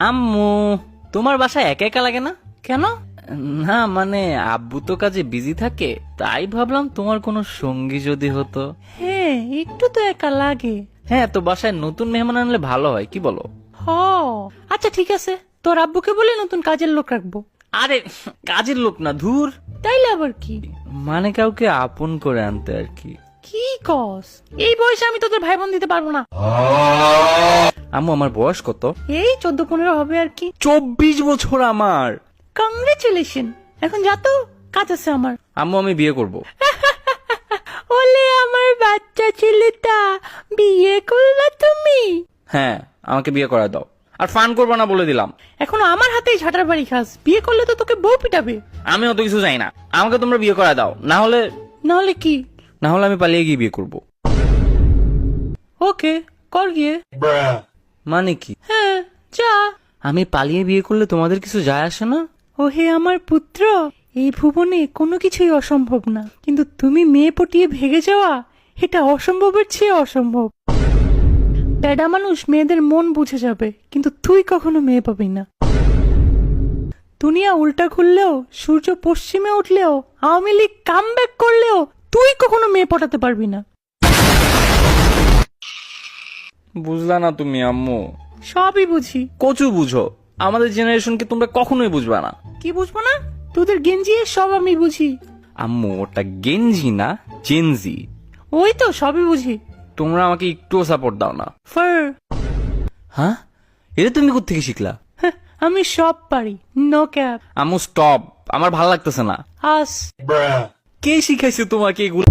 আম্মু, তোমার বাসায় একা একা লাগে না? কেন? না মানে আব্বু তো কাজে বিজি থাকে, তাই ভাবলাম তোমার কোনো সঙ্গী যদি হতো। হ্যাঁ, একটু তো একা লাগে। হ্যাঁ, তো বাসায় নতুন মেহমান আনলে ভালো হয়, কি বলো? হ, আচ্ছা ঠিক আছে, তোর আব্বুকে বলে নতুন কাজের লোক রাখবো। আরে কাজের লোক না, ধুর। তাইলে আবার কি? মানে কাউকে আপন করে আনতে আর কি। কি কস? এই বয়সে আমি তোদের ভাই বোন দিতে পারবো না। আম্মু, আমার বয়স কত? এই 14-15 হবে আর কি। 24 বছর আমার। কংগ্রেচুলেশন। এখন যা তো, কাজ আছে আমার। আম্মু, আমি বিয়ে করব। ওলে আমার বাচ্চা ছেলেটা, বিয়ে করলা তুমি? হ্যাঁ, আমাকে বিয়ে করা দাও, আর ফান করবো না বলে দিলাম। এখন আমার হাতেই ঝাঁটার বাড়ি খাস, বিয়ে করলে তো তোকে বউ পিটাবে। আমি অত কিছু চাই না, আমাকে তোমরা বিয়ে করা দাও, না হলে নাহলে কি? আমি পালিয়ে গিয়ে বিয়ে করব। ওকে, কর গিয়ে। মানে কি? হ্যাঁ, যা। আমি পালিয়ে বিয়ে করলে তোমাদের কিছু যায় আসে না? ও হে আমার পুত্র, এই ভুবনে কোনো কিছুই অসম্ভব না, কিন্তু তুমি মেয়ে পটিয়ে ভেগে যাওয়া, এটা অসম্ভবের চেয়ে অসম্ভব। প্যাডা মানুষ মেয়েদের মন বুঝে যাবে, কিন্তু তুই কখনো মেয়ে পাবি না। দুনিয়া উল্টা ঘুরলেও, সূর্য পশ্চিমে উঠলেও, আওয়ামী লীগ কামব্যাক করলেও, তুই কখনো মেয়ে পটাতে পারবি না। বুঝলা না তুমি আম্মু? সবই বুঝি। কচু বুঝো, আমাদের জেনারেশনকে তোমরা কখনোই বুঝবা না। কি বুঝবো না? তোদের গেঞ্জি সব আমি বুঝি। আম্মু, ওটা গেঞ্জি না, জেনজি। ওই তো সবই বুঝি। তোমরা আমাকে একটুও সাপোর্ট দাও না। ফার। হ্যাঁ, এটা তুমি কোত্থেকে শিখলা? হ্যাঁ, আমি সব পারি, নো ক্যাপ। আম্মু স্টপ, আমার ভালো লাগতেছে না। আস। কে শিখাইছে তোমাকে এগুলো?